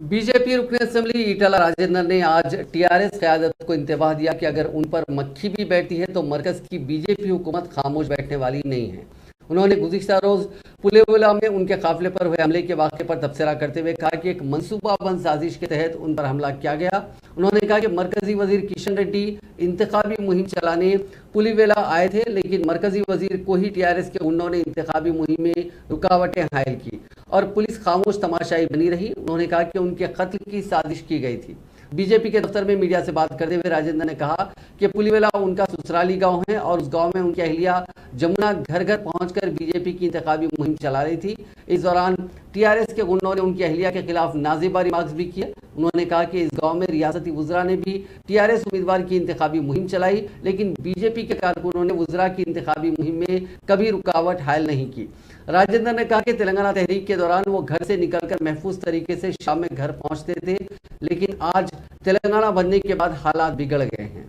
BJP रुकन assembly ईटाला Rajendra ने आज टीआरएस क़यादत को इंतबाह दिया कि अगर उन पर मक्खी भी बैठती है तो मरकज की बीजेपी हुकूमत खामोश बैठने वाली नहीं है। उन्होंने गुज़िश्ता रोज पुलेवला में उनके काफिले पर हुए हमले के वाक़े पर तबसरा करते हुए कहा कि एक मनसूबाबंद साजिश के तहत उन पर हमला किया गया। उन्होंने कहा कि मरकजी वजीर किशन रेड्डी इंतखाबी मुहिम चलाने पुलीवेला आए थे, लेकिन मरकजी वजीर को ही टीआरएस के गुंडों ने इंतखाबी मुहिम में रुकावटें हायल की और पुलिस खामोश तमाशाई बनी रही। उन्होंने कहा कि उनके कत्ल की साजिश की गई थी। बीजेपी के दफ्तर में मीडिया से बात करते हुए राजेंद्र ने कहा कि पुलीवेला उनका ससुराली गांव है और उस गांव में उनकी अहलिया जमुना घर घर पहुंचकर बीजेपी की इंतखाबी मुहिम चला रही थी। इस दौरान टीआरएस के गुंडों ने उनकी अहलिया के खिलाफ नाज़िबा रिमार्क्स भी किए। उन्होंने कहा कि इस गांव में रियासती वज़रा ने भी टीआरएस उम्मीदवार की इंतखाबी मुहिम चलाई, लेकिन बीजेपी के कारकुनों ने वज़रा की इंतखाबी मुहिम में कभी रुकावट हायल नहीं की। राजेंद्र ने कहा कि तेलंगाना तहरीक के दौरान वो घर से निकलकर महफूज तरीके से शाम में घर पहुंचते थे, लेकिन आज तेलंगाना बनने के बाद हालात बिगड़ गए हैं।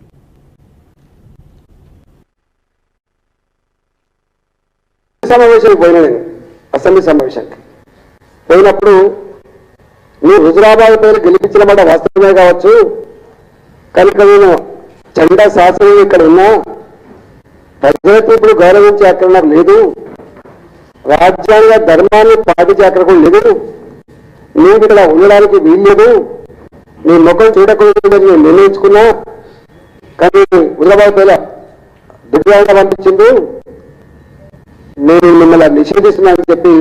అసెంబ్లీ సమావేశానికి పోయినప్పుడు నువ్వు హుజురాబాద్ పేరు గెలిపించిన మాట వాస్తవమే కావచ్చు, కనుక నేను జెండా శాసనం ఇక్కడ ఉన్నా ప్రజలకు ఇప్పుడు గౌరవించే అక్కడ నాకు లేదు, రాజ్యాంగ ధర్మాన్ని పాటించే అక్కడ కూడా లేదు, నీకు ఇక్కడ ఉండడానికి వీల్లేదు, నీ ముఖం చూడకూడదు నేను నిర్ణయించుకున్నా, కానీ హుజురాబాద్ పేరు దివ్యాంగ పంపించిండు, నేను మిమ్మల్ని నిషేధిస్తున్నానని చెప్పి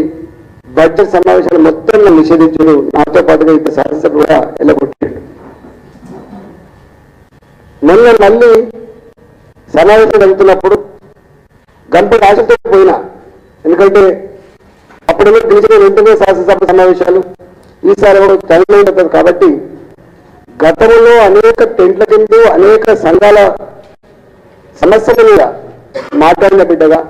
బడ్జెట్ సమావేశాలు మొత్తం నిషేధించుడు, నాతో పాటుగా ఇంత శాసనసభ కూడా వెళ్ళగొట్టాడు. మొన్న మళ్ళీ సమావేశం జరుగుతున్నప్పుడు గంట ఆశతో పోయినా, ఎందుకంటే అప్పుడేమో గెలిచిన వెంటనే శాసనసభ సమావేశాలు, ఈసారి కూడా టైంలో ఉంటుంది కాబట్టి గతంలో అనేక టెంట్ల కింద అనేక సంఘాల సమస్యల మీద మాట్లాడిన బిడ్డగా